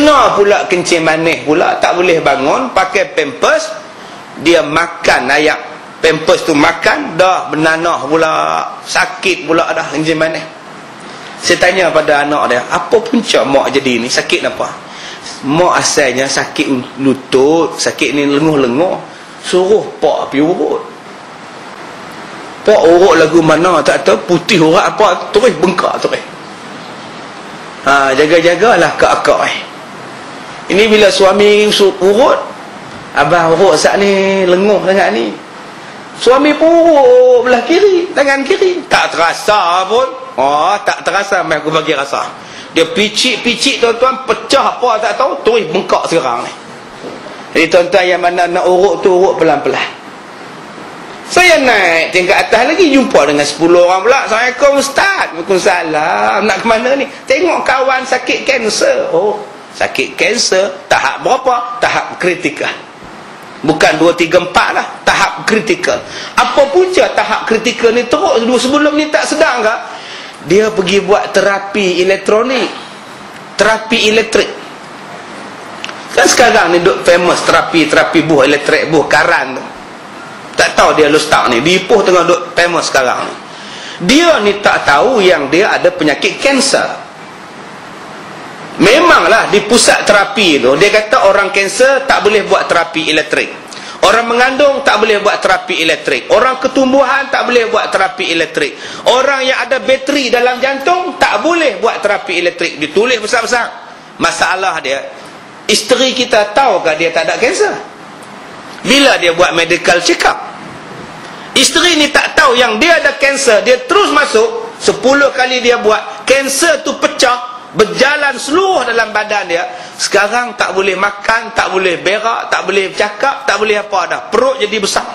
kena pula kencing manis pula, tak boleh bangun, pakai pampers, dia makan ayak pampers tu, makan dah bernanah pula, sakit pula dah kencing manis. Saya tanya pada anak dia, apa punca mak jadi ni, sakit apa? Mak asalnya sakit lutut, sakit ni lenguh-lenguh, suruh pak pergi urut. Pak urut lagu mana tak tahu, putih urat apa, terus bengkak terus. Jaga-jagalah kak-kak ini bila suami urut, abang urut saat ni lenguh sangat ni, suami pun urut belah kiri, tangan kiri, tak terasa pun. Tak terasa, mai aku bagi rasa. Dia picit-picit tuan-tuan, pecah apa tak tahu, terus bengkak sekarang ni. Jadi tuan-tuan yang mana nak urut tu, urut pelan-pelan. Saya naik tingkat atas lagi, jumpa dengan 10 orang pula. Assalamualaikum Ustaz. Waalaikumsalam. Nak ke mana ni? Tengok kawan sakit kanser. Oh, sakit kanser tahap berapa? Tahap kritikal. Bukan 2, 3, 4 lah, tahap kritikal. Apa punca tahap kritikal ni teruk? Sebelum ni tak sedang ke? Dia pergi buat terapi elektronik, terapi elektrik. Kan sekarang ni duk famous terapi buh elektrik, buh karan tu. Tak tahu dia Ustaz ni, di Ipoh tengah duk famous sekarang ni. Dia ni tak tahu yang dia ada penyakit kanser. Memanglah di pusat terapi tu dia kata orang kanser tak boleh buat terapi elektrik, orang mengandung tak boleh buat terapi elektrik, orang ketumbuhan tak boleh buat terapi elektrik, orang yang ada bateri dalam jantung tak boleh buat terapi elektrik. Ditulis besar-besar. Masalah dia, isteri kita tahukah dia tak ada kanser? Bila dia buat medical check up, isteri ni tak tahu yang dia ada kanser. Dia terus masuk, 10 kali dia buat, kanser tu pecah, berjalan seluruh dalam badan dia. Sekarang tak boleh makan, tak boleh berak, tak boleh bercakap, tak boleh apa dah. Perut jadi besar.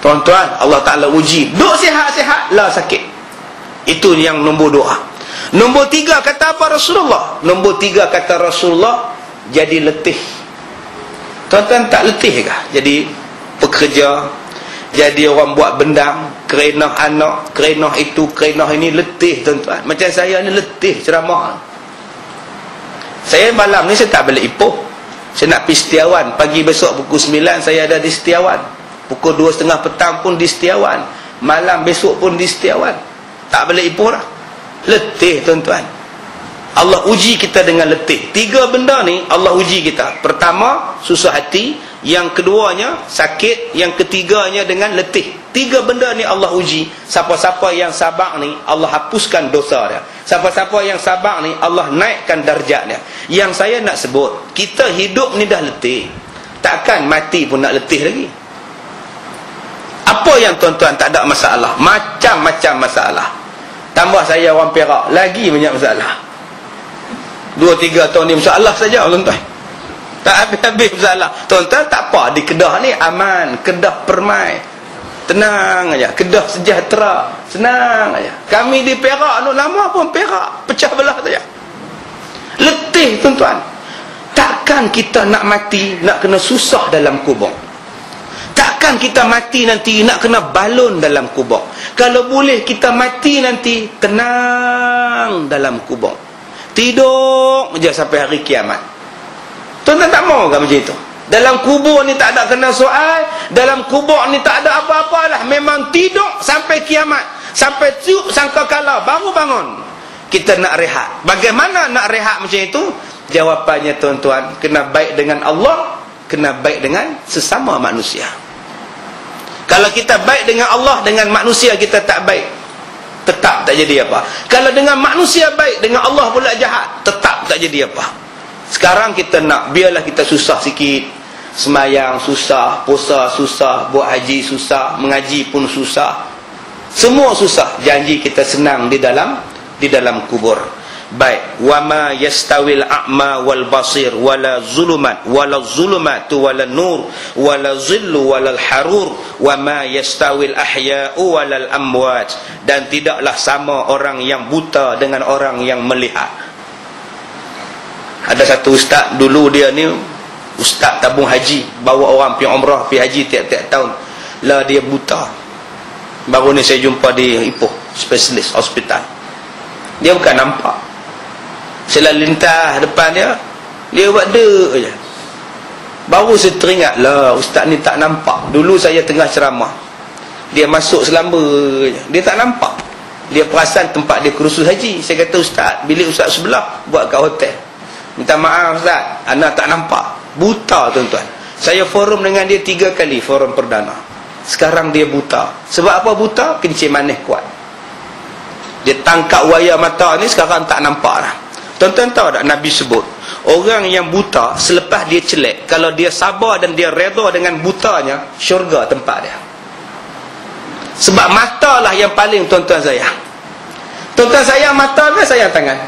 Tuan-tuan, Allah Ta'ala uji. Duk sihat-sihat lah sakit. Itu yang nombor 2. Nombor 3 kata apa Rasulullah? Nombor 3 kata Rasulullah, jadi letih. Tuan-tuan tak letih kah? Jadi pekerja, jadi orang buat bendang, kerenah anak, kerenah itu, kerenah ini, letih tuan-tuan. Macam saya ni letih ceramah. Saya malam ni saya tak balik Ipoh, saya nak pergi Setiawan. Pagi besok pukul 9 saya ada di Setiawan, pukul 2.30 petang pun di Setiawan, malam besok pun di Setiawan. Tak balik Ipoh dah. Letih tuan-tuan. Allah uji kita dengan letih. 3 benda ni Allah uji kita. Pertama, susah hati. Yang keduanya, sakit. Yang ketiganya dengan letih. 3 benda ni Allah uji. Siapa-siapa yang sabar ni, Allah hapuskan dosa dia. Siapa-siapa yang sabar ni, Allah naikkan darjat dia. Yang saya nak sebut, kita hidup ni dah letih, takkan mati pun nak letih lagi. Apa yang tuan-tuan tak ada masalah? Macam-macam masalah. Tambah saya orang Perak, lagi banyak masalah. 2-3 tahun ni masalah saja tuan-tuan, tak habis-habis masalah. Tuan-tuan tak apa, di Kedah ni aman, Kedah permai, tenang aja, Kedah sejahtera, senang aja. Kami di Perak nu lama pun Perak pecah belah saja. Letih tuan-tuan. Takkan kita nak mati nak kena susah dalam kubur? Takkan kita mati nanti nak kena balon dalam kubur? Kalau boleh kita mati nanti tenang dalam kubur, tidur je sampai hari kiamat. Tuan-tuan tak mau ke macam itu? Dalam kubur ni tak ada kena soal, dalam kubur ni tak ada apa-apa lah, memang tidur sampai kiamat, sampai tiup sangkakala baru bangun. Kita nak rehat. Bagaimana nak rehat macam itu? Jawapannya tuan-tuan, kena baik dengan Allah, kena baik dengan sesama manusia. Kalau kita baik dengan Allah, dengan manusia kita tak baik, tetap tak jadi apa. Kalau dengan manusia baik, dengan Allah pula jahat, tetap tak jadi apa. Sekarang kita nak, biarlah kita susah sikit, semayang susah, puasa susah, buat haji susah, mengaji pun susah, semua susah. Janji kita senang di dalam kubur. Baik, wama yastawil a'ma wal basir wala zulumat wala zulumatu wala nur wala zillu wala harur wama yastawil ahya'u wala amwat, dan tidaklah sama orang yang buta dengan orang yang melihat. Ada satu ustaz dulu, dia ni ustaz tabung haji, bawa orang pergi umrah, pergi haji tiap-tiap tahun. Lah dia buta. Baru ni saya jumpa di Ipoh, spesialis hospital. Dia bukan nampak, Saya lintas depan dia buat dek je. Baru saya teringat lah, ustaz ni tak nampak. Dulu saya tengah ceramah, dia masuk selamba je, dia tak nampak. Dia perasan tempat dia kursus haji. Saya kata, ustaz, bilik ustaz sebelah buat kat hotel. Minta maaf ustaz, anak tak nampak. Buta tuan-tuan. Saya forum dengan dia 3 kali, forum perdana. Sekarang dia buta. Sebab apa buta? Kencing manis kuat. Dia tangkap wayar mata ni, sekarang tak nampak dah. Tuan-tuan tahu tak Nabi sebut, orang yang buta selepas dia celak, kalau dia sabar dan dia redha dengan butanya, syurga tempat dia. Sebab mata lah yang paling tuan-tuan sayang. Tuan-tuan sayang mata ke sayang tangan?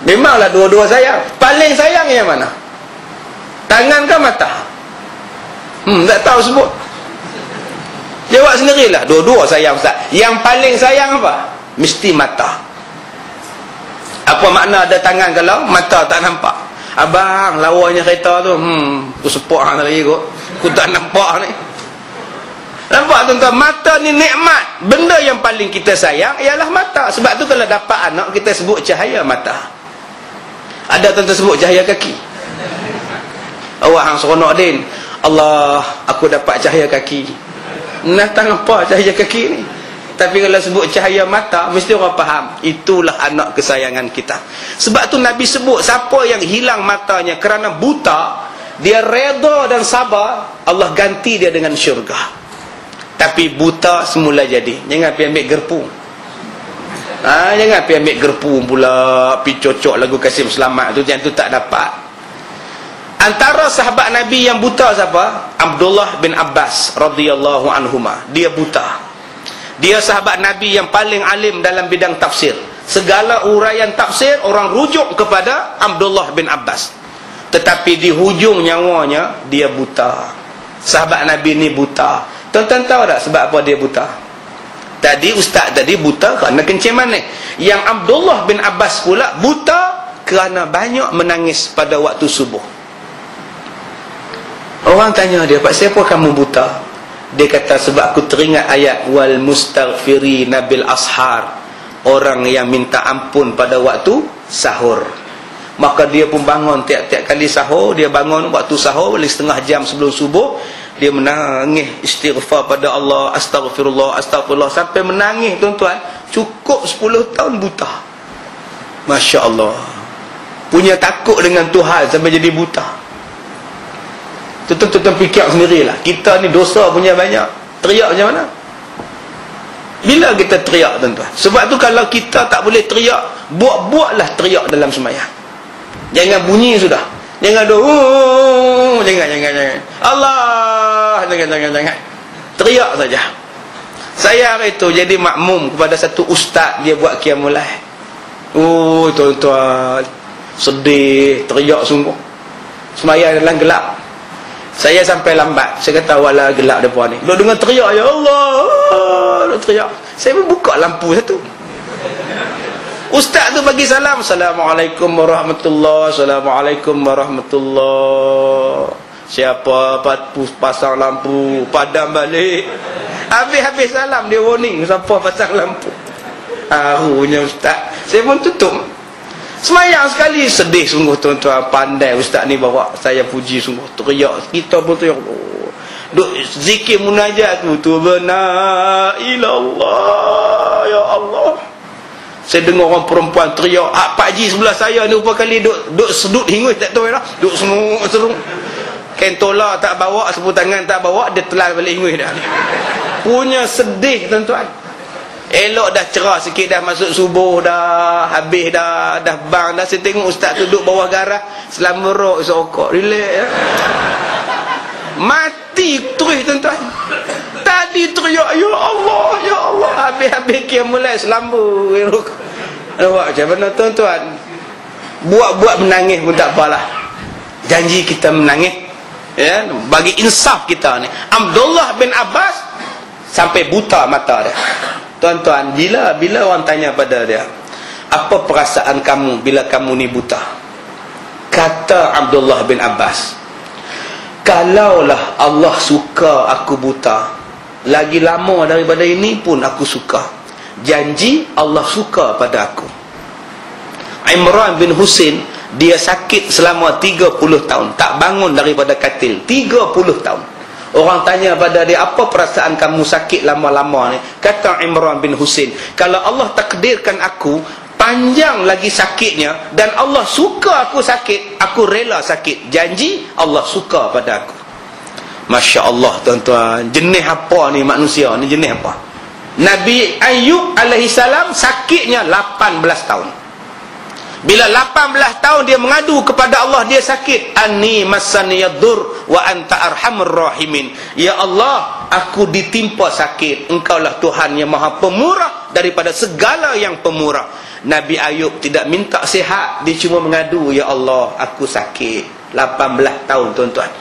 Memanglah dua-dua sayang. Paling sayang yang mana? Tangan ke mata? Tak tahu sebut. Jawab sendirilah. Dua-dua sayang ustaz. Yang paling sayang apa? Mesti mata. Apa makna ada tangan kalau mata tak nampak? Abang, lawanya kereta tu, aku sepak hang lagi kot. Aku tak nampak ni. Nampak tuan-tuan, mata ni nikmat. Benda yang paling kita sayang ialah mata. Sebab tu kalau dapat anak, kita sebut cahaya mata. Ada tuan-tuan sebut cahaya kaki. Awak hang seronok din, Allah, aku dapat cahaya kaki. Nah, tak nampak cahaya kaki ni. Tapi kalau sebut cahaya mata, mesti orang faham, itulah anak kesayangan kita. Sebab tu Nabi sebut, siapa yang hilang matanya kerana buta, dia redha dan sabar, Allah ganti dia dengan syurga. Tapi buta semula jadi. Jangan pergi ambil gerpu. Jangan pergi ambil gerpu pula, pergi cocok lagu Kasim Selamat tu, yang tu tak dapat. Antara sahabat Nabi yang buta siapa? Abdullah bin Abbas radhiyallahu anhuma. Dia buta. Dia sahabat Nabi yang paling alim dalam bidang tafsir. Segala uraian tafsir orang rujuk kepada Abdullah bin Abbas. Tetapi di hujung nyawanya dia buta. Sahabat Nabi ni buta. Tuan-tuan tahu tak sebab apa dia buta? Tadi ustaz tadi buta kerana kencing manis. Yang Abdullah bin Abbas pula buta kerana banyak menangis pada waktu subuh. Orang tanya dia, Pak, siapa kamu buta? Dia kata, sebab aku teringat ayat wal mustaghfirina bil ashar, orang yang minta ampun pada waktu sahur. Maka dia pun bangun tiap-tiap kali sahur. Dia bangun waktu sahur, balik setengah jam sebelum subuh, dia menangis istighfar pada Allah, astaghfirullah, astaghfirullah, sampai menangis tuan-tuan. Cukup 10 tahun buta. Masya Allah. Punya takut dengan Tuhan sampai jadi buta. Tuan-tuan fikir sendirilah. Kita ni dosa punya banyak. Teriak macam mana? Bila kita teriak tuan-tuan? Sebab tu kalau kita tak boleh teriak, buat-buatlah teriak dalam sembahyang. Jangan bunyi sudah. Jangan jangan. Allah, jangan. Teriak saja. Saya hari itu jadi makmum kepada satu ustaz, dia buat qiyamul lail. Oh tuan-tuan, sedih, teriak sungguh. Sembahyang dalam gelap. Saya sampai lambat. Saya kata, wala gelap depan ni. Duk dengar teriak, ya Allah, duk teriak. Saya pun buka lampu satu. Ustaz tu bagi salam, Assalamualaikum warahmatullahi, Assalamualaikum warahmatullahi. Siapa pasang lampu, padam balik. Habis-habis salam dia warning, siapa pasang lampu. Punya ustaz. Saya pun tutup. Semayang sekali, sedih sungguh tuan-tuan. Pandai ustaz ni bawa saya puji sungguh. Teriak, kita pun teriak. Duk zikir munajat tu, tubna ilallah, ya Allah. Saya dengar orang perempuan teriak. Pak Haji sebelah saya ni berapa kali duk sedut hingus tak tahu lah. Duk serung. Kentola tak bawa, sepuluh tangan tak bawa, dia telan balik hingus dah. Punya sedih tuan-tuan. Elok dah cerah sikit, dah masuk subuh dah, habis dah bang dah. Saya tengok ustaz tu duduk bawah garah, selama rok sokok, relax ya. Mati terus tuan-tuan. Tadi teriak, ya Allah, ya Allah. Habis-habis mulai selamba. Nampak macam mana tuan-tuan? Buat-buat menangis pun tak apalah. Janji kita menangis, ya, bagi insaf kita ni. Abdullah bin Abbas sampai buta mata dia. Tuan-tuan, bila orang tanya pada dia, apa perasaan kamu bila kamu ni buta? Kata Abdullah bin Abbas, kalaulah Allah suka aku buta, lagi lama daripada ini pun aku suka. Janji Allah suka pada aku. Imran bin Husain, dia sakit selama 30 tahun, tak bangun daripada katil 30 tahun. Orang tanya pada dia, apa perasaan kamu sakit lama-lama ni? Kata Imran bin Husain, kalau Allah takdirkan aku panjang lagi sakitnya dan Allah suka aku sakit, aku rela sakit. Janji Allah suka pada aku. Masya Allah tuan-tuan, jenis apa ni manusia ni, jenis apa? Nabi Ayub alaihissalam sakitnya 18 tahun. Bila 18 tahun dia mengadu kepada Allah, dia sakit. Anni massaniyadur wa anta arhamur rahimin. Ya Allah, aku ditimpa sakit. Engkaulah Tuhan yang maha pemurah daripada segala yang pemurah. Nabi Ayub tidak minta sihat, dia cuma mengadu, ya Allah, aku sakit. 18 tahun tuan-tuan.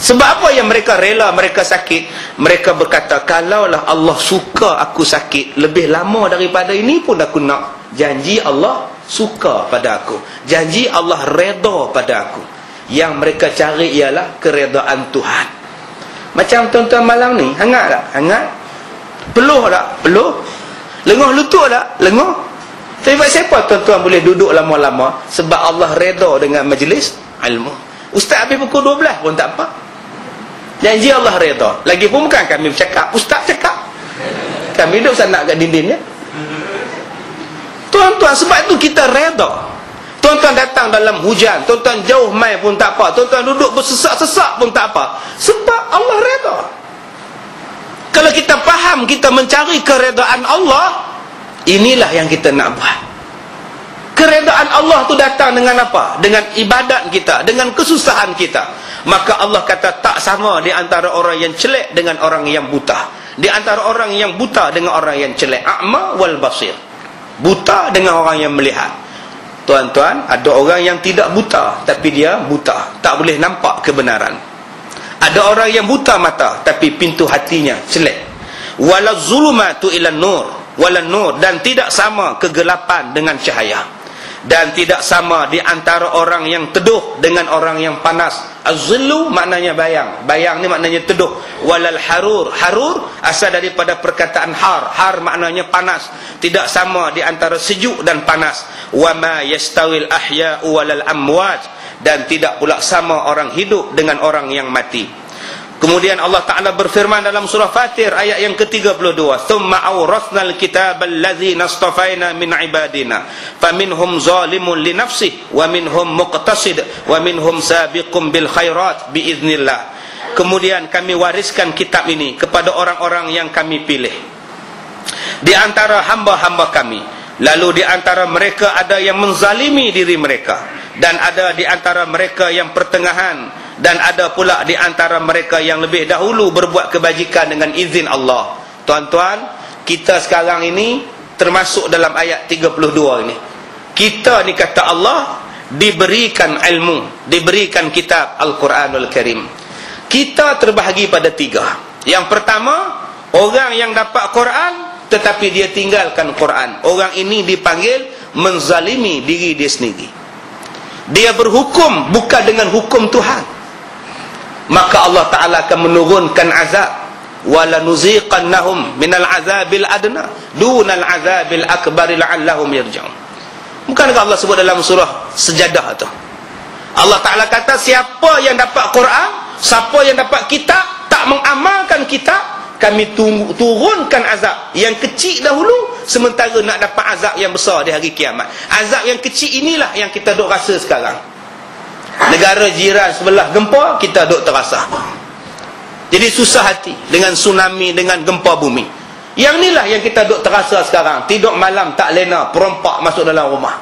Sebab apa yang mereka rela mereka sakit? Mereka berkata, kalaulah Allah suka aku sakit lebih lama daripada ini pun aku nak. Janji Allah suka pada aku, janji Allah redha pada aku. Yang mereka cari ialah keredaan Tuhan. Macam tuan-tuan malam ni, hangat tak? Hangat? Peluh tak? Peluh? Lenguh lutut tak? Lenguh? Tapi siapa tuan-tuan boleh duduk lama-lama? Sebab Allah redha dengan majlis ilmu. Ustaz habis pukul 12 pun tak apa, janji Allah redha. Lagipun bukan kami bercakap, ustaz cakap, kami duduk sana kat dinding ya. Tuan-tuan, sebab itu kita redha. Tuan-tuan datang dalam hujan, tuan-tuan jauh mai pun tak apa, tuan-tuan duduk bersesak-sesak pun tak apa, sebab Allah redha. Kalau kita faham, kita mencari keredaan Allah, inilah yang kita nak buat. Keredaan Allah tu datang dengan apa? Dengan ibadat kita, dengan kesusahan kita. Maka Allah kata tak sama di antara orang yang celek dengan orang yang buta, di antara orang yang buta dengan orang yang celek. A'ma wal basir, buta dengan orang yang melihat. Tuan-tuan, ada orang yang tidak buta tapi dia buta, tak boleh nampak kebenaran. Ada orang yang buta mata tapi pintu hatinya celek. Wala zulumatu ila nur wala nur, dan tidak sama kegelapan dengan cahaya. Dan tidak sama di antara orang yang teduh dengan orang yang panas. Az-zillu maknanya bayang, bayang ni maknanya teduh. Walal harur, harur asal daripada perkataan har, har maknanya panas. Tidak sama di antara sejuk dan panas. Wa ma yastawil ahya'u walal amwat, dan tidak pula sama orang hidup dengan orang yang mati. Kemudian Allah Ta'ala berfirman dalam surah Fatir ayat yang ke-32, thumma awrathnal kitabal ladzina astafaina min ibadina faminhum zalimun li nafsihi wa minhum muqtasid wa minhum sabiqun bil khairat biiznillah. Kemudian kami wariskan kitab ini kepada orang-orang yang kami pilih di antara hamba-hamba kami, lalu di antara mereka ada yang menzalimi diri mereka, dan ada di antara mereka yang pertengahan, dan ada pula di antara mereka yang lebih dahulu berbuat kebajikan dengan izin Allah. Tuan-tuan, kita sekarang ini termasuk dalam ayat 32 ini. Kita ni kata Allah diberikan ilmu, diberikan kitab Al-Quranul Karim. Kita terbahagi pada 3. Yang pertama, orang yang dapat Quran tetapi dia tinggalkan Quran. Orang ini dipanggil menzalimi diri dia sendiri. Dia berhukum bukan dengan hukum Tuhan. Maka Allah Ta'ala akan menurunkan azab. Wala nuziqannahum minal azabil adna dunal azabil akbari la'allahum yarja'un. Bukankah Allah sebut dalam surah Sejadah tu? Allah Ta'ala kata siapa yang dapat Quran, siapa yang dapat kitab, tak mengamalkan kitab, kami turunkan azab yang kecil dahulu, sementara nak dapat azab yang besar di hari kiamat. Azab yang kecil inilah yang kita duk rasa sekarang. Negara jiran sebelah gempa, kita duk terasa. Jadi susah hati dengan tsunami, dengan gempa bumi. Yang inilah yang kita duk terasa sekarang. Tidur malam tak lena, perompak masuk dalam rumah.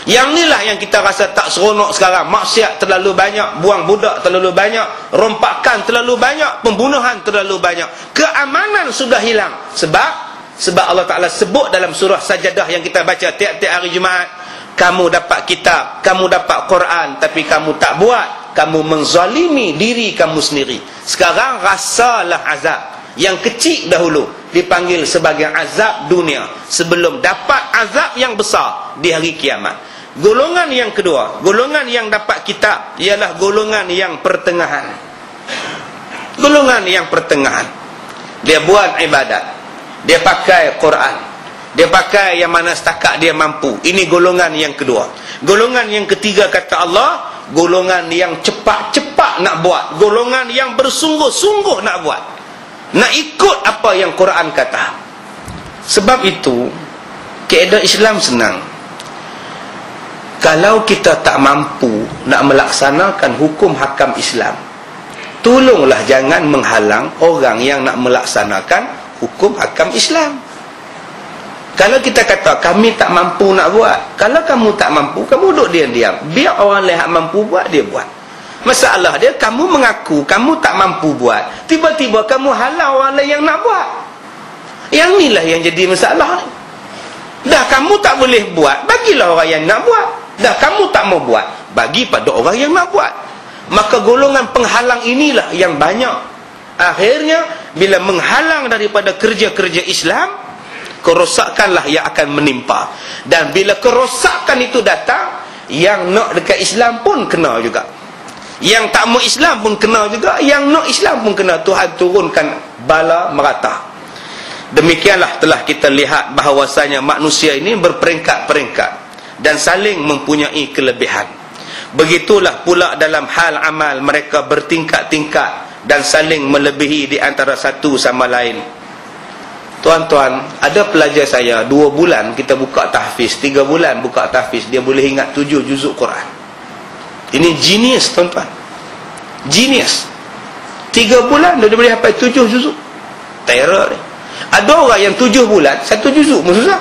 Yang inilah yang kita rasa tak seronok sekarang. Maksiat terlalu banyak, buang budak terlalu banyak, rompakan terlalu banyak, pembunuhan terlalu banyak. Keamanan sudah hilang. Sebab Allah Ta'ala sebut dalam surah Sajadah yang kita baca tiap-tiap hari Jumaat, kamu dapat kitab, kamu dapat Quran, tapi kamu tak buat, kamu menzalimi diri kamu sendiri. Sekarang rasalah azab yang kecil dahulu, dipanggil sebagai azab dunia, sebelum dapat azab yang besar di hari kiamat. Golongan yang kedua, golongan yang dapat kitab, ialah golongan yang pertengahan. Golongan yang pertengahan. Dia buat ibadat, dia pakai Quran, Dia pakai yang mana setakat dia mampu. Ini golongan yang kedua. Golongan yang ketiga kata Allah, golongan yang cepat-cepat nak buat, golongan yang bersungguh-sungguh nak buat, nak ikut apa yang Quran kata. Sebab itu kaedah Islam senang. Kalau kita tak mampu nak melaksanakan hukum hakam Islam, tolonglah jangan menghalang orang yang nak melaksanakan hukum hakam Islam. Kalau kita kata kami tak mampu nak buat, kalau kamu tak mampu, kamu duduk diam-diam, biar orang lain mampu buat, dia buat. Masalah dia, kamu mengaku kamu tak mampu buat, tiba-tiba kamu halang orang lain yang nak buat. Yang inilah yang jadi masalah. Dah kamu tak boleh buat, bagilah orang yang nak buat. Dah kamu tak mau buat, bagi pada orang yang nak buat. Maka golongan penghalang inilah yang banyak. Akhirnya bila menghalang daripada kerja-kerja Islam, kerosakanlah yang akan menimpa. Dan bila kerosakan itu datang, yang nak dekat Islam pun kena juga, yang tak mau Islam pun kena juga, yang nak Islam pun kena. Tuhan turunkan bala merata. Demikianlah telah kita lihat bahawasanya manusia ini berperingkat-peringkat dan saling mempunyai kelebihan. Begitulah pula dalam hal amal, mereka bertingkat-tingkat dan saling melebihi di antara satu sama lain. Tuan-tuan, ada pelajar saya 2 bulan kita buka tahfiz, 3 bulan buka tahfiz, dia boleh ingat 7 juzuk Quran. Ini genius, tuan-tuan. Genius. 3 bulan dia boleh hafal 7 juzuk. Terror dia. Ada orang yang 7 bulan 1 juzuk pun susah.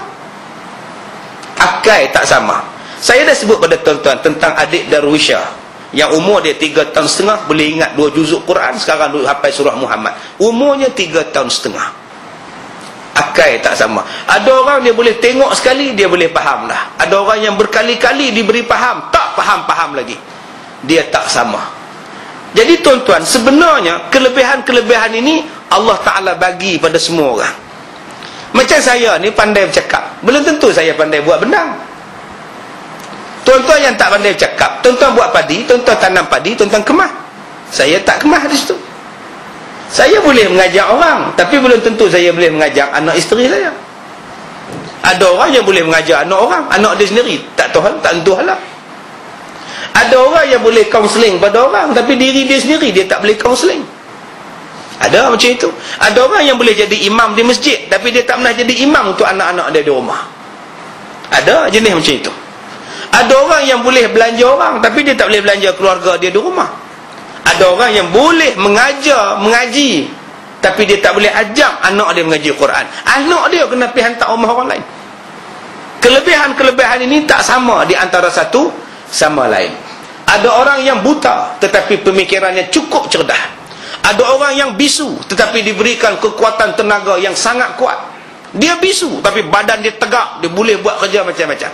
Akai tak sama. Saya dah sebut pada tuan-tuan tentang adik Darwisha yang umur dia 3 tahun setengah boleh ingat 2 juzuk Quran, sekarang duduk hafal surah Muhammad. Umurnya 3 tahun setengah. Akai tak sama. Ada orang dia boleh tengok sekali, dia boleh faham dah. Ada orang yang berkali-kali diberi faham, tak faham-faham lagi. Dia tak sama. Jadi tuan-tuan, sebenarnya kelebihan-kelebihan ini Allah Ta'ala bagi pada semua orang. Macam saya ni pandai bercakap, belum tentu saya pandai buat benang. Tuan-tuan yang tak pandai bercakap, tuan-tuan buat padi, tuan-tuan tanam padi, tuan-tuan kemah. Saya tak kemah di situ. Saya boleh mengajar orang, tapi belum tentu saya boleh mengajar anak isteri saya. Ada orang yang boleh mengajar anak orang, anak dia sendiri tak tahu, tak tentu halal. Ada orang yang boleh kaunseling pada orang, tapi diri dia sendiri dia tak boleh kaunseling. Ada macam itu. Ada orang yang boleh jadi imam di masjid, tapi dia tak pernah jadi imam untuk anak-anak dia di rumah. Ada jenis macam itu. Ada orang yang boleh belanja orang, tapi dia tak boleh belanja keluarga dia di rumah. Ada orang yang boleh mengaji, tapi dia tak boleh ajak anak dia mengaji Quran. Anak dia kena pergi hantar rumah orang lain. Kelebihan-kelebihan ini tak sama di antara satu sama lain. Ada orang yang buta, tetapi pemikirannya cukup cerdas. Ada orang yang bisu, tetapi diberikan kekuatan tenaga yang sangat kuat. Dia bisu, tapi badan dia tegak, dia boleh buat kerja macam-macam.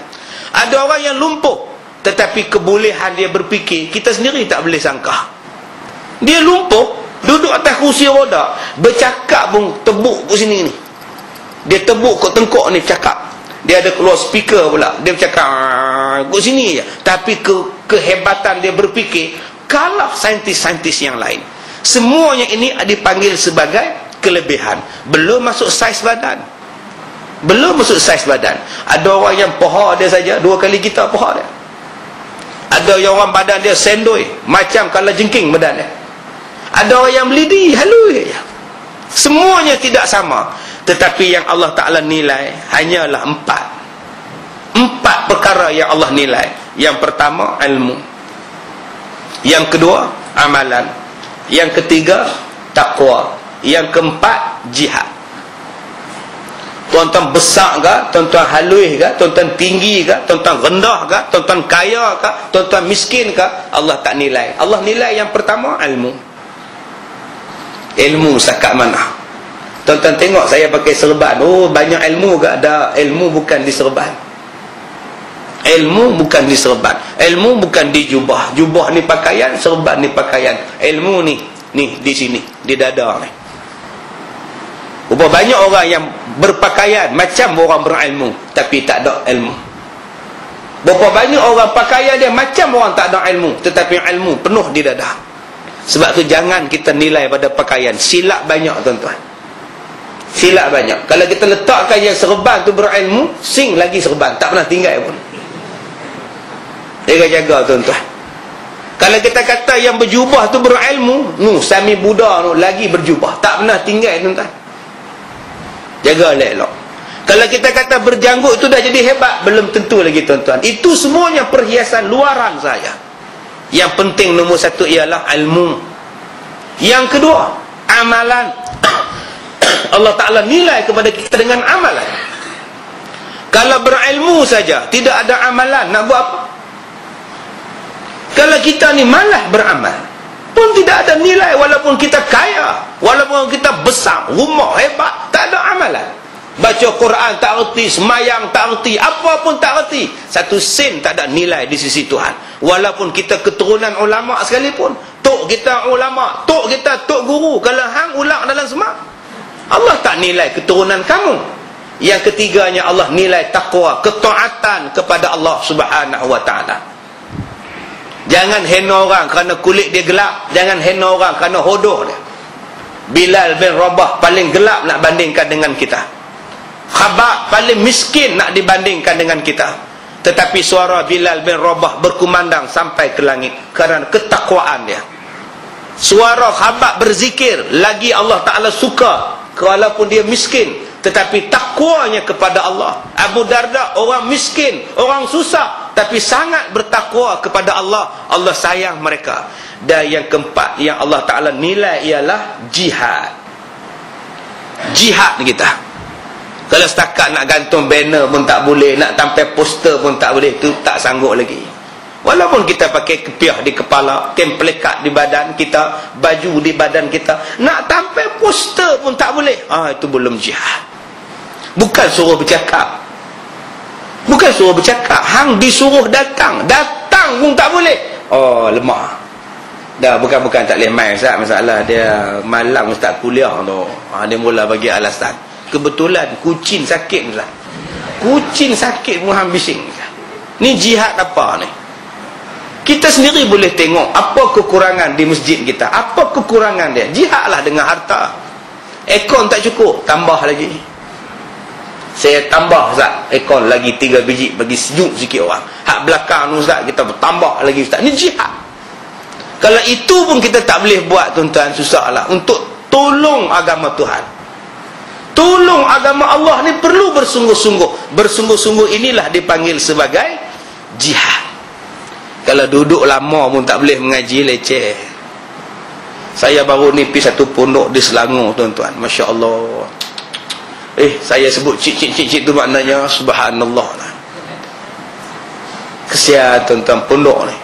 Ada orang yang lumpuh, tetapi kebolehan dia berfikir, kita sendiri tak boleh sangka. Dia lumpuh, duduk atas kursi roda, bercakap pun tebuk ke sini ni. Dia tebuk ke tengkok ni, cakap. Dia ada keluar speaker pula, dia bercakap ke sini je. Tapi kehebatan dia berfikir kalah saintis-saintis yang lain. Semuanya ini dipanggil sebagai kelebihan. Belum masuk saiz badan. Belum masuk saiz badan. Ada orang yang paha dia saja 2 kali kita paha dia. Ada yang orang badan dia sendoi, macam kala jengking badan dia. Ada orang yang melidi halus. Semuanya tidak sama. Tetapi yang Allah Ta'ala nilai hanyalah 4 perkara yang Allah nilai. Yang pertama, ilmu. Yang kedua, amalan. Yang ketiga, takwa. Yang keempat, jihad. Tuan-tuan besar ke, tuan-tuan halus ke, tuan-tuan tinggi ke, tuan-tuan rendah ke, tuan-tuan kaya ke, tuan-tuan miskin ke, Allah tak nilai. Allah nilai yang pertama, ilmu. Ilmu setakat mana? Tuan-tuan tengok saya pakai serban, oh banyak ilmu ke? Ada ilmu bukan di serban. Ilmu bukan di serban. Ilmu bukan di jubah. Jubah ni pakaian, serban ni pakaian. Ilmu ni di sini, di dada ni. Berapa banyak orang yang berpakaian macam orang berilmu, tapi tak ada ilmu. Berapa banyak orang pakaian dia macam orang tak ada ilmu, tetapi ilmu penuh di dada. Sebab tu jangan kita nilai pada pakaian. Silap banyak tuan-tuan. silap banyak. Kalau kita letakkan yang serban tu berilmu, sing lagi serban, tak pernah tinggal pun. Jaga-jaga tuan-tuan. Kalau kita kata yang berjubah tu berilmu, Sami Buddha tu lagi berjubah, tak pernah tinggal tuan-tuan. Jaga elok. Kalau kita kata berjanggut tu dah jadi hebat, belum tentu lagi tuan-tuan. Itu semuanya perhiasan luaran saja. Yang penting nombor satu ialah ilmu. Yang kedua, amalan. Allah Ta'ala nilai kepada kita dengan amalan. Kalau berilmu saja, tidak ada amalan, nak buat apa? Kalau kita ni malas beramal, pun tidak ada nilai. Walaupun kita kaya, walaupun kita besar, rumah hebat, tak ada amalan. Baca Quran tak erti, semayang tak erti, apa pun tak erti, satu sen tak ada nilai di sisi Tuhan. Walaupun kita keturunan ulama sekalipun, tok kita ulama, tok kita tok guru, kalau hang ulak dalam semak, Allah tak nilai keturunan kamu. Yang ketiganya, Allah nilai taqwa, ketaatan kepada Allah Subhanahu wa ta'ala. Jangan hina orang kerana kulit dia gelap, jangan hina orang kerana hodoh dia. Bilal bin Rabah paling gelap nak bandingkan dengan kita, Khabab paling miskin nak dibandingkan dengan kita, tetapi suara Bilal bin Rabah berkumandang sampai ke langit kerana ketakwaan dia. Suara Khabab berzikir lagi Allah Ta'ala suka, walaupun dia miskin, tetapi takwanya kepada Allah. Abu Darda orang miskin, orang susah, tapi sangat bertakwa kepada Allah. Allah sayang mereka. Dan yang keempat yang Allah Ta'ala nilai ialah jihad. Jihad kita. Kalau setakat nak gantung banner pun tak boleh, nak tampil poster pun tak boleh, itu tak sanggup lagi. Walaupun kita pakai kepiah di kepala, pelekat di badan kita, baju di badan kita, nak tampil poster pun tak boleh. Itu belum jihad. Bukan suruh bercakap, bukan suruh bercakap, hang disuruh datang, datang pun tak boleh. Lemah. Dah bukan tak boleh main Ustaz, masalah dia malam Ustaz kuliah tu. Dia mula bagi alasan. Kebetulan kucing sakit Ustaz. Kucing sakit pun hang bising. Ni jihad apa ni? Kita sendiri boleh tengok apa kekurangan di masjid kita, apa kekurangan dia. Jihadlah dengan harta. Ekon tak cukup, tambah lagi. Saya tambah Ustaz, ekon lagi 3 biji bagi sejuk sikit orang. Hak belakang tu Ustaz, kita bertambah lagi Ustaz. Ni jihad. Kalau itu pun kita tak boleh buat tuan-tuan, susahlah untuk tolong agama Tuhan. Tolong agama Allah ni perlu bersungguh-sungguh. Bersungguh-sungguh inilah dipanggil sebagai jihad. Kalau duduk lama pun tak boleh mengaji, leceh. Saya baru ni pergi satu pondok di Selangor tuan-tuan, Masya Allah. Saya sebut cik tu maknanya subhanallah lah. Kesian tuan-tuan pondok ni.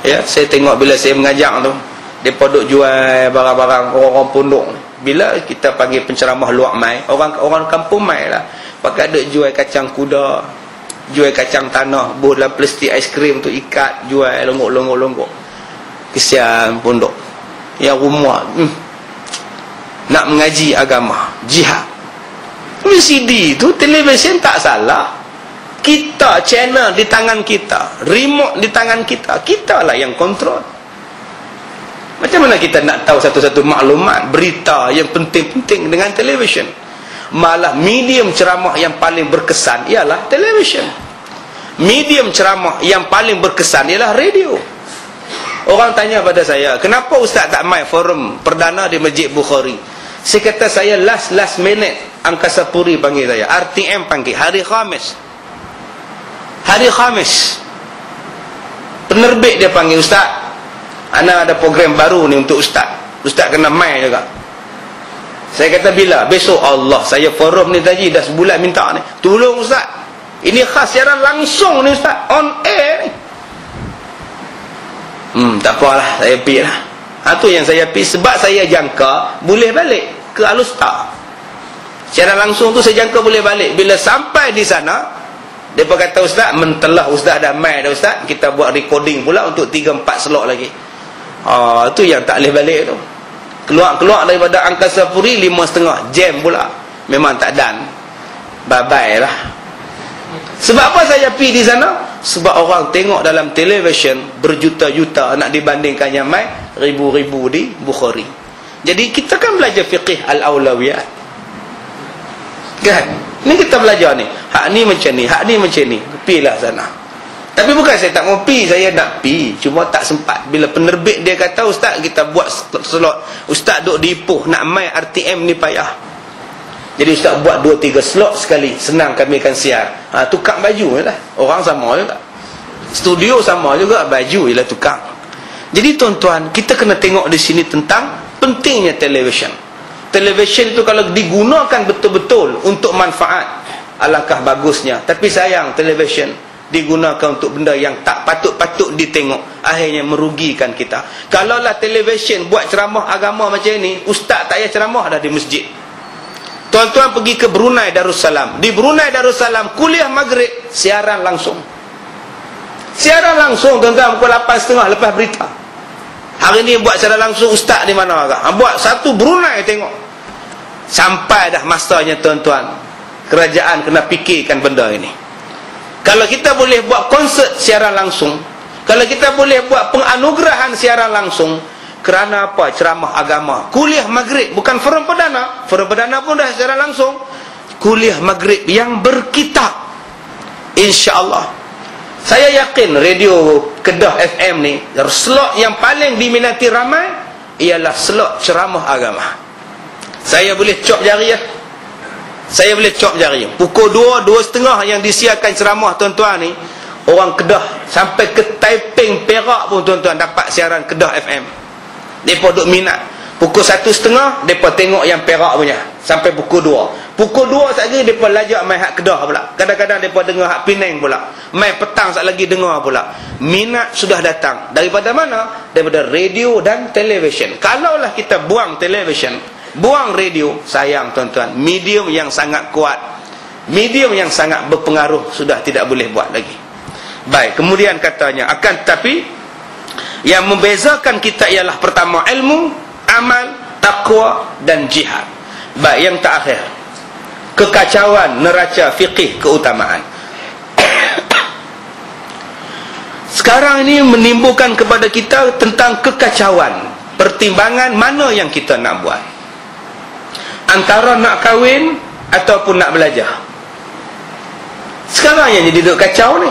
Ya, saya tengok bila saya mengajar tu, depa duk jual barang-barang orang-orang pondok ni. Bila kita panggil penceramah luak mai, orang kampung mai lah, pakai duk jual kacang kuda, jual kacang tanah, buah dalam plastik aiskrim tu ikat, jual longgok. Kesian pondok yang rumah nak mengaji agama, jihad. VCD tu, televisyen tak salah, kita channel di tangan kita, remote di tangan kita, kita lah yang kontrol. Macam mana kita nak tahu satu-satu maklumat, berita yang penting-penting dengan televisyen? Malah medium ceramah yang paling berkesan ialah televisyen. Medium ceramah yang paling berkesan ialah radio. Orang tanya pada saya, kenapa Ustaz tak main forum perdana di Masjid Bukhari? Saya kata, saya last minute Angkasa Puri panggil saya, RTM panggil, hari Khamis, penerbit dia panggil, Ustaz, ana ada program baru ni untuk Ustaz kena main juga. Saya kata, bila? Besok. Allah, saya forum ni tadi dah sebulan minta ni, tolong Ustaz, ini khas siaran langsung ni Ustaz, on air ni. Tak apalah, saya pergi lah. Itu yang saya pergi, sebab saya jangka boleh balik ke Alustar. Siaran langsung tu saya jangka boleh balik. Bila sampai di sana, mereka kata, Ustaz, mentelah Ustaz dah main dah Ustaz, kita buat recording pula untuk 3-4 slot lagi. Itu yang tak boleh balik tu. Keluar daripada Angkasa Puri 5.30 jam pula, memang tak dan. Bye-bye lah. Sebab apa saya pergi di sana? Sebab orang tengok dalam televisyen berjuta-juta, nak dibandingkan yang main ribu-ribu di Bukhari. Jadi kita kan belajar fiqih al-awlawiyat. Kan? Ni kita belajar ni. Hak ni macam ni, hak ni macam ni. Pilah sana. Tapi bukan saya tak mau pi, saya nak pi, cuma tak sempat. Bila penerbit dia kata, ustaz kita buat slot, ustaz duk di Ipoh nak main RTM ni payah. Jadi ustaz buat 2-3 slot sekali, senang kami akan siar. Tukar baju je lah. Orang sama juga, studio sama juga, baju je lah tukar. Jadi tuan-tuan, kita kena tengok di sini tentang pentingnya televisyen. Televisyen itu kalau digunakan betul-betul untuk manfaat, alangkah bagusnya. Tapi sayang, televisyen digunakan untuk benda yang tak patut-patut ditengok, akhirnya merugikan kita. Kalaulah televisyen buat ceramah agama macam ni, ustaz tak payah ceramah dah di masjid. Tuan-tuan pergi ke Brunei Darussalam. Di Brunei Darussalam, kuliah maghrib siaran langsung. Siaran langsung tuan-tuan, pukul 8.30 lepas berita. Hari ni buat siaran langsung, ustaz di mana agak? Buat satu Brunei tengok. Sampai dah masanya tuan-tuan, kerajaan kena fikirkan benda ini. Kalau kita boleh buat konsert siaran langsung, kalau kita boleh buat penganugerahan siaran langsung, kerana apa? Ceramah agama, kuliah maghrib, bukan forum perdana. Forum perdana pun dah siaran langsung. Kuliah maghrib yang berkitab, insya-Allah. Saya yakin radio Kedah FM ni, slot yang paling diminati ramai ialah slot ceramah agama. Saya boleh cop jari ya. Saya boleh cop jari. Pukul 2, 2.30 yang disiarkan ceramah tuan-tuan ni, orang Kedah sampai ke Taiping, Perak pun tuan-tuan dapat siaran Kedah FM. Mereka duk minat. Pukul 1.30 mereka tengok yang Perak punya sampai pukul 2. Pukul 2 sekali mereka lajak main hak Kedah pula. Kadang-kadang mereka dengar hak Penang pula. Main petang sekali lagi dengar pula. Minat sudah datang. Daripada mana? Daripada radio dan televisyen. Kalaulah kita buang televisyen, buang radio, sayang tuan-tuan, medium yang sangat kuat, medium yang sangat berpengaruh sudah tidak boleh buat lagi. Baik, kemudian katanya, akan tetapi yang membezakan kita ialah pertama ilmu, amal, takwa dan jihad. Baik, yang terakhir, kekacauan neraca fiqih keutamaan. Sekarang ini menimbulkan kepada kita tentang kekacauan, pertimbangan mana yang kita nak buat, antara nak kahwin ataupun nak belajar. Sekarang yang jadi duk kacau ni,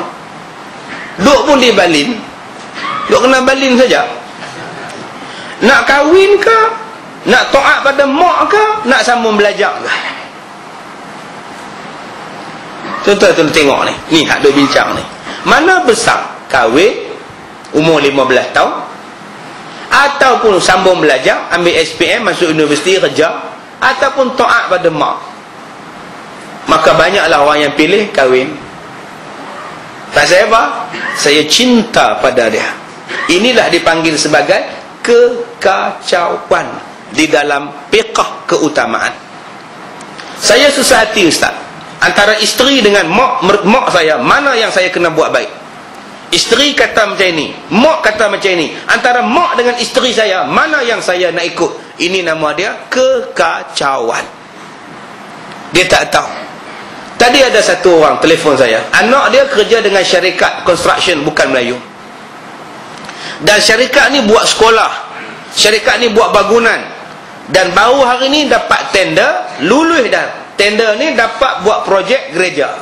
duk pun di balin, duk kena balin saja. Nak kahwin ke, nak taat pada mak ke, nak sambung belajar ke? Tuan-tuan tengok ni, ni hak duk bincang ni. Mana besar, kahwin umur 15 tahun ataupun sambung belajar, ambil SPM, masuk universiti, kerja, ataupun taat pada mak? Maka banyaklah orang yang pilih kahwin. Pasal apa? Saya cinta pada dia. Inilah dipanggil sebagai kekacauan di dalam fiqh keutamaan. Saya susah hati ustaz, antara isteri dengan mak saya, mana yang saya kena buat baik? Isteri kata macam ini, mak kata macam ini. Antara mak dengan isteri saya, mana yang saya nak ikut? Ini nama dia kekacauan. Dia tak tahu. Tadi ada satu orang telefon saya, anak dia kerja dengan syarikat construction bukan Melayu, dan syarikat ni buat sekolah, syarikat ni buat bangunan, dan baru hari ni dapat tender, lulus dah tender ni, dapat buat projek gereja.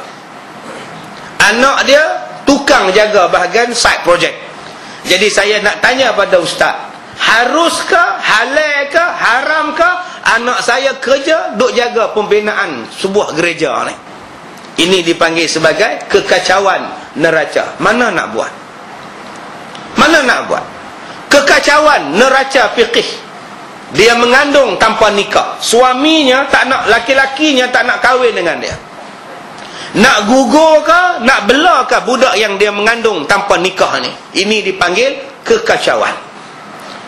Anak dia tukang jaga bahagian site project. Jadi saya nak tanya pada ustaz, haruskah, halalkah, haramkah anak saya kerja duk jaga pembinaan sebuah gereja ni? Ini dipanggil sebagai kekacauan neraca. Mana nak buat? Mana nak buat? Kekacauan neraca fiqih. Dia mengandung tanpa nikah. Suaminya tak nak, laki-lakinya tak nak kahwin dengan dia. Nak gugur ke, nak bela ke budak yang dia mengandung tanpa nikah ni? Ini dipanggil kekacauan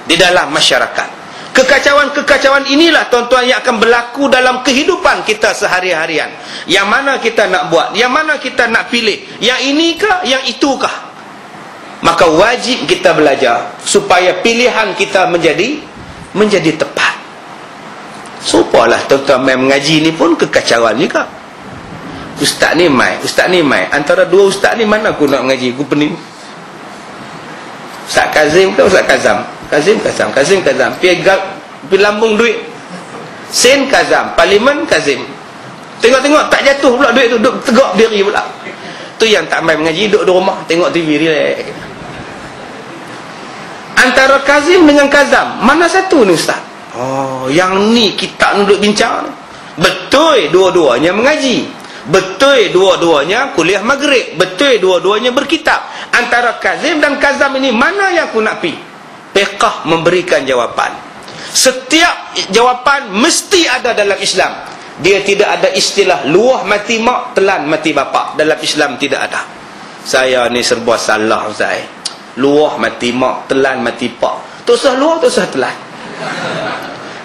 di dalam masyarakat. Kekacauan-kekacauan inilah tuan-tuan yang akan berlaku dalam kehidupan kita sehari-harian. Yang mana kita nak buat, yang mana kita nak pilih, yang inikah, yang itukah? Maka wajib kita belajar supaya pilihan kita menjadi tepat. Supalah tuan-tuan main mengaji ni pun kekacauan juga. Ustaz ni mai, ustaz ni mai. Antara dua ustaz ni mana aku nak mengaji? Aku pening. Ustaz Kazim ke Ustaz Kazam? Kazim Kazam. Pi lambung duit. Sen Kazam, parlimen Kazim. Tengok-tengok tak jatuh pula duit tu, duduk tegak diri pula. Tu yang tak main mengaji, duduk di rumah tengok TV relax. Antara Kazim dengan Kazam, mana satu ni ustaz? Oh, yang ni kita duduk bincang. Betul dua-duanya mengaji, betul dua-duanya kuliah maghrib, betul dua-duanya berkitab. Antara Kazim dan Kazam ini mana yang aku nak pi? Fiqh memberikan jawapan. Setiap jawapan mesti ada dalam Islam. Dia tidak ada istilah luah mati mak, telan mati bapa. Dalam Islam tidak ada. Saya ni serba salah ustaz. Luah mati mak, telan mati pak. Tak usah luah, tak usah telan.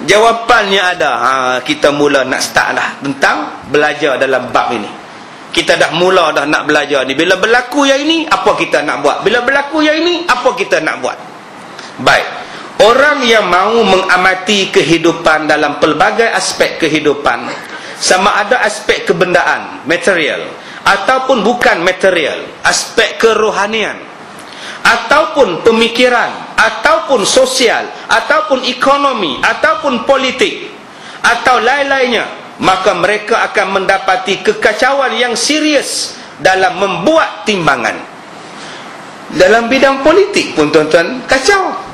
Jawapannya ada. Kita mula nak start lah tentang belajar dalam bab ini. Kita dah mula dah nak belajar ni. Bila berlaku yang ini, apa kita nak buat? Bila berlaku yang ini, apa kita nak buat? Baik. Orang yang mahu mengamati kehidupan dalam pelbagai aspek kehidupan, sama ada aspek kebendaan, material, ataupun bukan material, aspek kerohanian, ataupun pemikiran, ataupun sosial, ataupun ekonomi, ataupun politik, atau lain-lainnya, maka mereka akan mendapati kekacauan yang serius dalam membuat timbangan. Dalam bidang politik pun tuan-tuan kacau.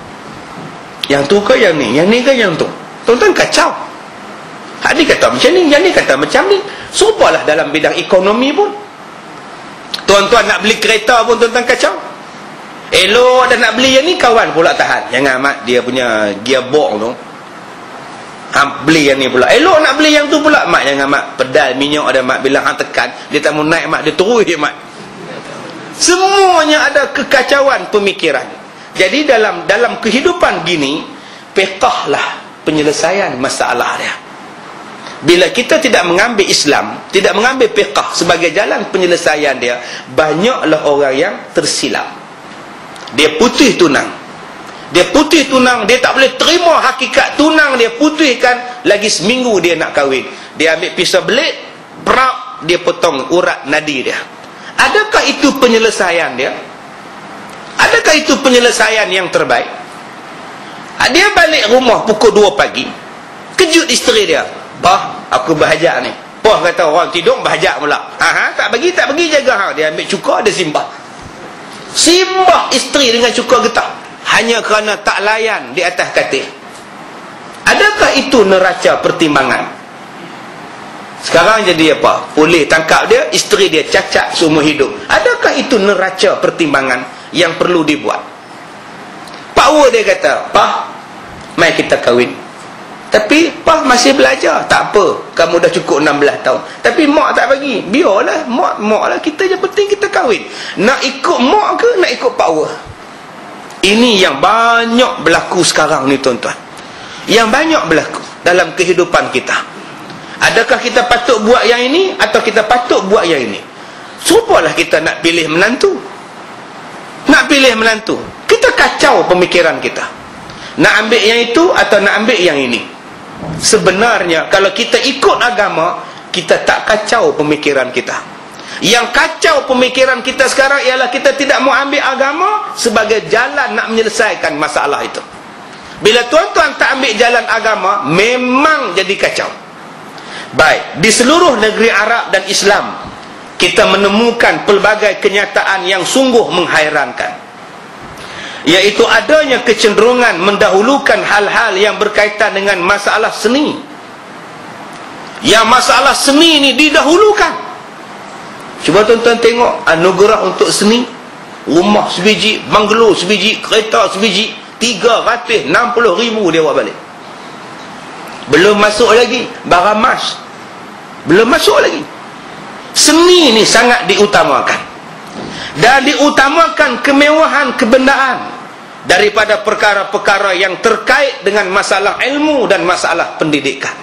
Yang tu ke yang ni ke yang tu. Tuan-tuan kacau. Hak ni kata macam ni, yang ni kata macam ni. Serupalah dalam bidang ekonomi pun. Tuan-tuan nak beli kereta pun tuan-tuan kacau. Elok dah nak beli yang ni, kawan pula tahan. Jangan mat, dia punya gearbox tu beli yang ni pula. Elok nak beli yang tu pula, mat jangan mat, pedal minyak ada mat, bila hang tekan dia tak mau naik mat, dia terus dia mat. Semuanya ada kekacauan pemikiran. Jadi dalam kehidupan gini, fiqhlah penyelesaian masalah dia. Bila kita tidak mengambil Islam, tidak mengambil fiqh sebagai jalan penyelesaian dia, banyaklah orang yang tersilap. Dia putih tunang, dia tak boleh terima hakikat tunang dia putihkan. Lagi seminggu dia nak kahwin, dia ambil pisau belit, berak, dia potong urat nadi dia. Adakah itu penyelesaian dia? Adakah itu penyelesaian yang terbaik? Dia balik rumah pukul 2 pagi, kejut isteri dia, "Bah, aku berhajat ni." Bah kata, orang tidur berhajat pula. Tak bagi jaga. Dia ambil cuka, dia simbah isteri dengan cuka getah, hanya kerana tak layan di atas katil. Adakah itu neraca pertimbangan? Sekarang jadi apa? Polis tangkap dia, isteri dia cacat seumur hidup. Adakah itu neraca pertimbangan yang perlu dibuat? Pak Wu dia kata, "Pah, mai kita kahwin." Tapi Pah masih belajar. Tak apa, kamu dah cukup 16 tahun. Tapi mak tak bagi. Biarlah, mak lah, kita je penting kita kahwin. Nak ikut mak ke nak ikut Pak Wu? Ini yang banyak berlaku sekarang ni tuan-tuan. Yang banyak berlaku dalam kehidupan kita. Adakah kita patut buat yang ini atau kita patut buat yang ini? Serupalah kita nak pilih menantu. Nak pilih menantu, kita kacau pemikiran kita. Nak ambil yang itu atau nak ambil yang ini? Sebenarnya kalau kita ikut agama, kita tak kacau pemikiran kita. Yang kacau pemikiran kita sekarang ialah kita tidak mau ambil agama sebagai jalan nak menyelesaikan masalah itu. Bila tuan-tuan tak ambil jalan agama, memang jadi kacau. Baik, di seluruh negeri Arab dan Islam, kita menemukan pelbagai kenyataan yang sungguh menghairankan, iaitu adanya kecenderungan mendahulukan hal-hal yang berkaitan dengan masalah seni. Yang masalah seni ini didahulukan. Cuba tuan-tuan tengok anugerah untuk seni. Rumah sebiji, banglo sebiji, kereta sebiji, 360,000 dia buat balik. Belum masuk lagi barang emas, belum masuk lagi. Seni ni sangat diutamakan, dan diutamakan kemewahan kebendaan daripada perkara-perkara yang terkait dengan masalah ilmu dan masalah pendidikan.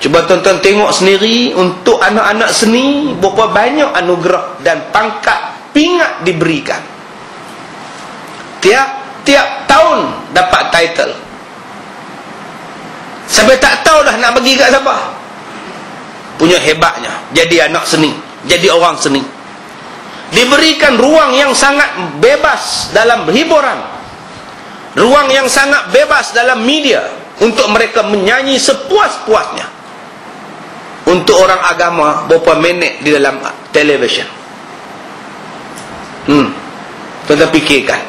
Cuba tuan-tuan tengok sendiri, untuk anak-anak seni berapa banyak anugerah dan pangkat pingat diberikan. Tiap tahun dapat title. Sampai tak tahu dah nak bagi kat siapa. Punya hebatnya jadi anak seni, jadi orang seni. Diberikan ruang yang sangat bebas dalam hiburan, ruang yang sangat bebas dalam media, untuk mereka menyanyi sepuas-puasnya, Untuk orang agama, berapa minit di dalam televisyen. Tuan-tuan fikirkan.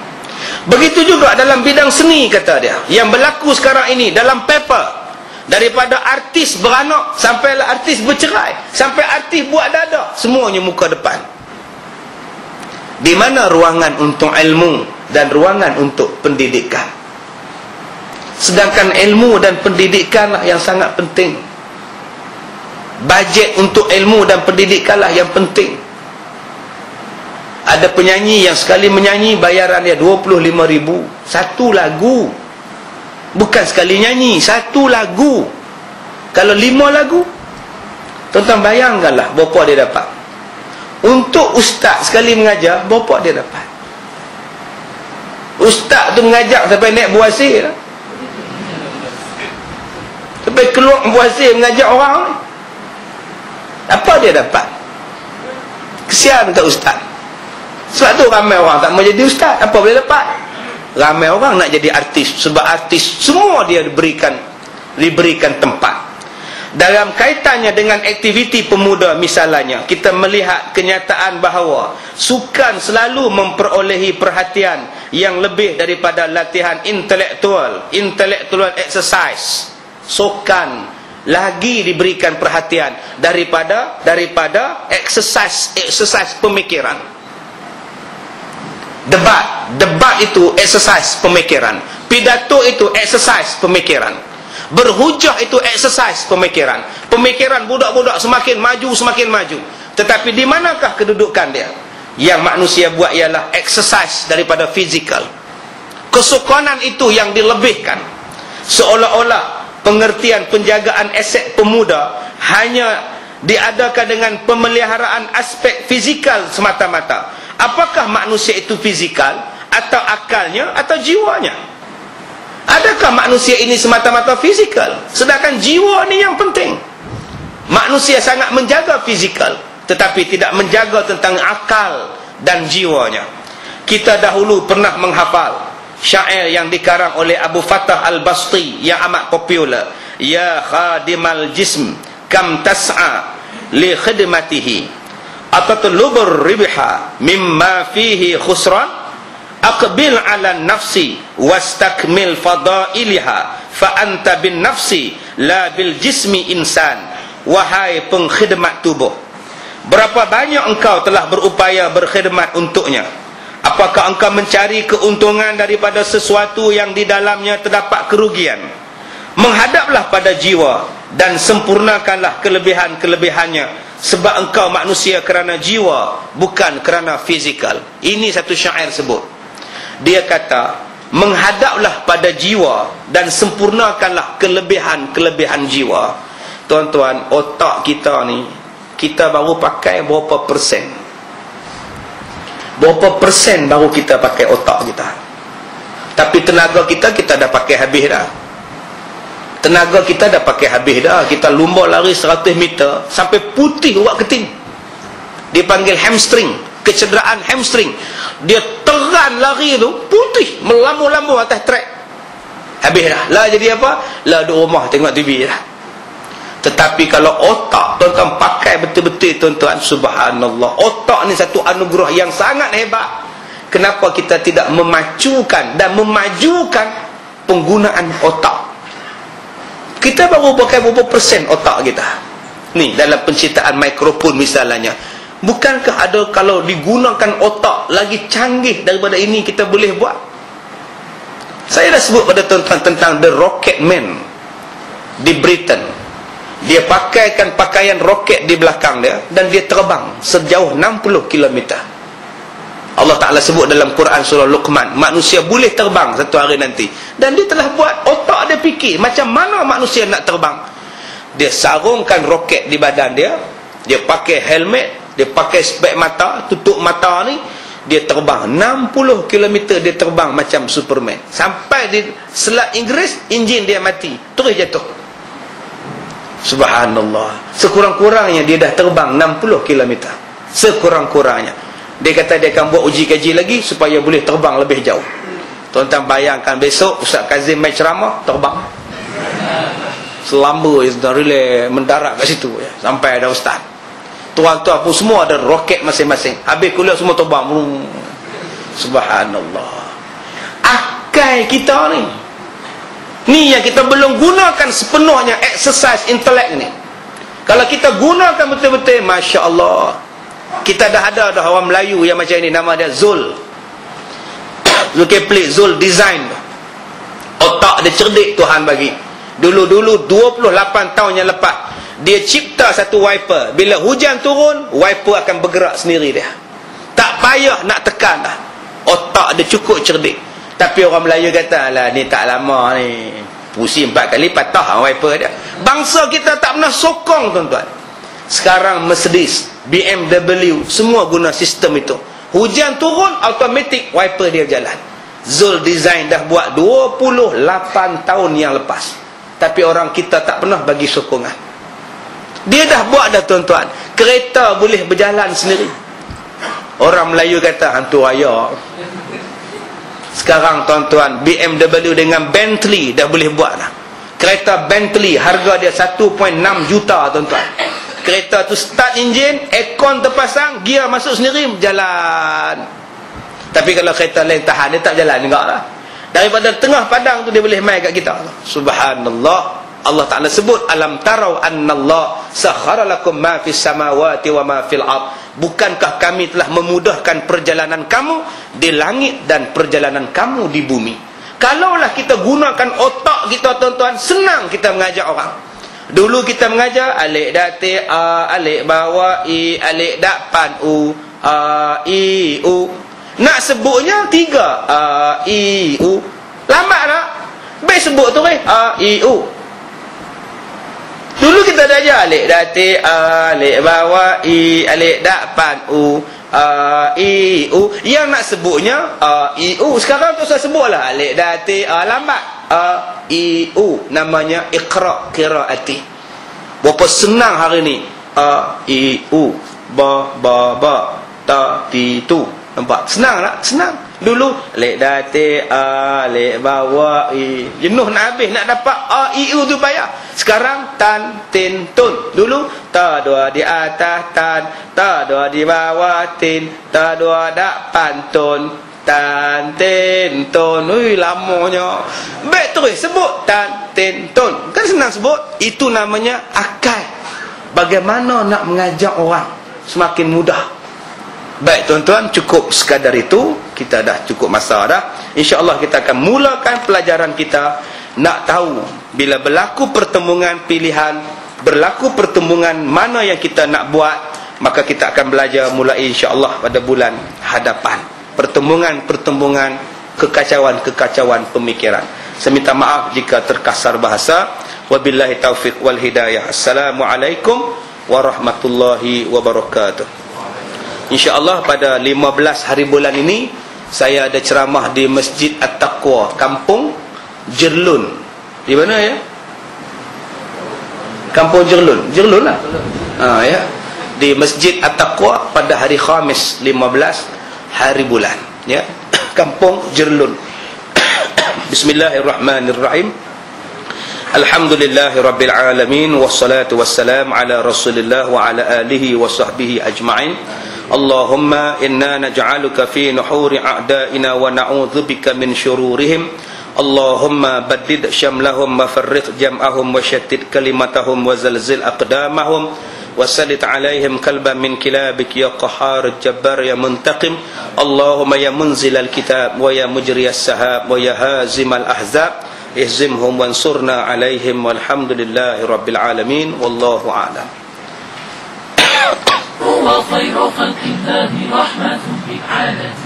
Begitu juga dalam bidang seni, kata dia, yang berlaku sekarang ini dalam paper. Daripada artis beranak sampailah artis bercerai, sampai artis buat dadah, semuanya muka depan. Di mana ruangan untuk ilmu dan ruangan untuk pendidikan? Sedangkan ilmu dan pendidikanlah yang sangat penting. Bajet untuk ilmu dan pendidikanlah yang penting. Ada penyanyi yang sekali menyanyi bayaran dia 25,000 satu lagu. Bukan sekali nyanyi, satu lagu. Kalau 5 lagu, tuan-tuan bayangkanlah berapa dia dapat. Untuk ustaz sekali mengajar, berapa dia dapat? Ustaz tu mengajar sampai naik buasir lah. Sampai keluar buasir mengajar orang. Apa dia dapat? Kesian kat ustaz. Sebab tu ramai orang tak mau jadi ustaz. Apa boleh dapat? Ramai orang nak jadi artis. Sebab artis semua dia diberikan tempat. Dalam kaitannya dengan aktiviti pemuda misalnya, kita melihat kenyataan bahawa sukan selalu memperolehi perhatian yang lebih daripada latihan intelektual exercise. Sukan lagi diberikan perhatian daripada exercise pemikiran. Debat itu exercise pemikiran. Pidato itu exercise pemikiran. Berhujah itu exercise pemikiran. Pemikiran budak-budak semakin maju. Tetapi di manakah kedudukan dia? Yang manusia buat ialah exercise daripada fizikal. Kesukanan itu yang dilebihkan. Seolah-olah pengertian penjagaan aset pemuda hanya diadakan dengan pemeliharaan aspek fizikal semata-mata. Apakah manusia itu fizikal, atau akalnya, atau jiwanya? Adakah manusia ini semata-mata fizikal, sedangkan jiwa ini yang penting? Manusia sangat menjaga fizikal, tetapi tidak menjaga tentang akal dan jiwanya. Kita dahulu pernah menghafal syair yang dikarang oleh Abu Fattah Al-Basti yang amat popular. Ya khadimal jism kam tas'a li khidmatihi atatlubur ribha mimma fihi khusran aqbil ala nafsi wastakmil fadailiha fa anta bin nafsi la bil jismi insan. Wahai pengkhidmat tubuh, berapa banyak engkau telah berupaya berkhidmat untuknya? Apakah engkau mencari keuntungan daripada sesuatu yang di dalamnya terdapat kerugian? Menghadaplah pada jiwa dan sempurnakanlah kelebihan-kelebihannya, sebab engkau manusia kerana jiwa, bukan kerana fizikal. Ini satu syair sebut. Dia kata, menghadaplah pada jiwa dan sempurnakanlah kelebihan-kelebihan jiwa. Tuan-tuan, otak kita ni, kita baru pakai berapa persen? Berapa persen baru kita pakai otak kita? Tapi tenaga kita dah pakai habis dah. Tenaga kita dah pakai habis dah. Kita lumba lari 100 meter sampai putih urat keting. Dia panggil hamstring, kecederaan hamstring. Dia teran lari tu putih, melambu-lambu atas trek. Habis dah. Lah jadi apa? Lah duduk rumah tengok TV dah. Tetapi kalau otak tuan-tuan pakai betul-betul, tuan-tuan, subhanallah, otak ni satu anugerah yang sangat hebat. Kenapa kita tidak memacukan dan memajukan penggunaan otak? Kita baru pakai berapa persen otak kita ni dalam penciptaan mikrofon misalnya. Bukankah ada kalau digunakan otak lagi canggih daripada ini kita boleh buat? Saya dah sebut pada tuan-tuan tentang The Rocket Man di Britain. Dia pakaikan pakaian roket di belakang dia dan dia terbang sejauh 60 km. Allah Ta'ala sebut dalam Quran surah Luqman, manusia boleh terbang satu hari nanti. Dan dia telah buat, otak dia fikir macam mana manusia nak terbang. Dia sarungkan roket di badan dia, dia pakai helmet, dia pakai spek mata, tutup mata ni, dia terbang 60 km. Dia terbang macam Superman. Sampai di Selat Inggeris, enjin dia mati, terus jatuh. Subhanallah. Sekurang-kurangnya dia dah terbang 60 km. Sekurang-kurangnya. Dia kata dia akan buat uji kaji lagi supaya boleh terbang lebih jauh. Tuan-tuan bayangkan besok Ustaz Kazim main ceramah, terbang. selamba sudah relay mendarat kat situ ya. Sampai ada ustaz. Tuan-tuan pun semua ada roket masing-masing. Habis kuliah semua terbang. Subhanallah. Akal kita ni yang kita belum gunakan sepenuhnya exercise intelek ni. Kalau kita gunakan betul-betul, Masya Allah, kita dah ada orang Melayu yang macam ni, nama dia Zul Zulkifli, Zul Design. Otak dia cerdik Tuhan bagi. Dulu-dulu 28 tahun yang lepas, dia cipta satu wiper. Bila hujan turun, wiper akan bergerak sendiri dia. Tak payah nak tekan dah. Otak dia cukup cerdik. Tapi orang Melayu kata, alah ni tak lama ni, pusing 4 kali patah wiper dia. Bangsa kita tak pernah sokong tuan-tuan. Sekarang Mercedes, BMW, semua guna sistem itu. Hujan turun, automatik wiper dia jalan. Zul Design dah buat 28 tahun yang lepas. Tapi orang kita tak pernah bagi sokongan. Dia dah buat dah tuan-tuan. Kereta boleh berjalan sendiri. Orang Melayu kata hantu raya. Sekarang tuan-tuan, BMW dengan Bentley dah boleh buat dah. Kereta Bentley harga dia 1.6 juta tuan-tuan. Kereta tu start enjin, aircon terpasang, gear masuk sendiri, jalan. Tapi kalau kereta lain tahan, dia tak jalan juga lah. Daripada tengah padang tu dia boleh main kat kita. Subhanallah. Allah Ta'ala sebut, alam tarau annallah sakhara lakum ma fis samawati wa ma fil ard. Bukankah kami telah memudahkan perjalanan kamu di langit dan perjalanan kamu di bumi. Kalaulah kita gunakan otak kita tuan-tuan, senang kita mengajar orang. Dulu kita mengajar alik dati a, alik bawa i, alik dapan u, a i u. Nak sebutnya 3 a i u. Lambat tak? Baik sebut tu a i u. Dulu kita dah ajar alik dati a, alik bawa i, alik dapan u, a i u. Yang nak sebutnya a i u. Sekarang tu saya sebutlah alik dati a, lambat a i u. Namanya iqra qiraati. Berapa senang hari ni. A i u, ba ba ba, ta ti tu. Nampak? Senang tak? Senang. Dulu alik dati a, alik bawa i. Jenuh nak habis nak dapat a i u tu payah. Sekarang tan tin tun. Dulu ta dua di atas tan, ta dua di bawah tin, ta dua dapan tun, tan tin tun. Ui lamanya. Baik terus sebut tan tin tun. Kan senang sebut. Itu namanya akal. Bagaimana nak mengajar orang semakin mudah. Baik tuan-tuan, cukup sekadar itu. Kita dah cukup masa dah. InsyaAllah kita akan mulakan pelajaran kita. Nak tahu bila berlaku pertembungan pilihan, berlaku pertembungan mana yang kita nak buat, maka kita akan belajar mulai insya-Allah pada bulan hadapan. Pertembungan-pertembungan, kekacauan-kekacauan pemikiran. Saya minta maaf jika terkasar bahasa. Wabillahi taufiq wal hidayah. Assalamualaikum warahmatullahi wabarakatuh. InsyaAllah pada 15 hari bulan ini saya ada ceramah di Masjid At-Taqwa, Kampung Jerlun. Di mana ya? Kampung Jerlun. Jerlun lah. Ya. Di Masjid At-Taqwa pada hari Khamis 15 hari bulan. Ya. Kampung Jerlun. Bismillahirrahmanirrahim. Alhamdulillahi Rabbil Alamin. Wassalatu wassalam ala Rasulillah wa ala alihi wa sahbihi ajma'in. Allahumma inna naj'aluka fi nuhuri a'da'ina wa na'udzubika min syururihim. Allahumma baddid syamlahum wa farriq jam'ahum wa syattid kalimatahum wa zalzil aqdamahum wa sallit alaihim kalban min kilabik ya qahhar jabbar ya muntaqim. Allahumma ya munzil al-kitab wa ya mujri as-sahab wa ya hazim al-ahzab ihzimhum wansurna alaihim walhamdulillahi rabbil alamin wallahu a'lam. Huwa khairu khalqillahi rahmatun bil alamin.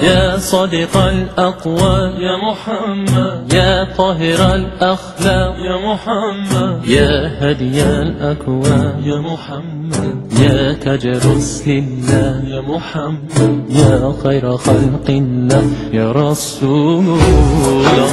يا صادق الأقوال يا محمد، يا طاهر الأخلاق يا محمد، يا هدي الأكوان يا محمد، يا كجرس لله يا محمد، يا خير خلق الله يا رسول الله.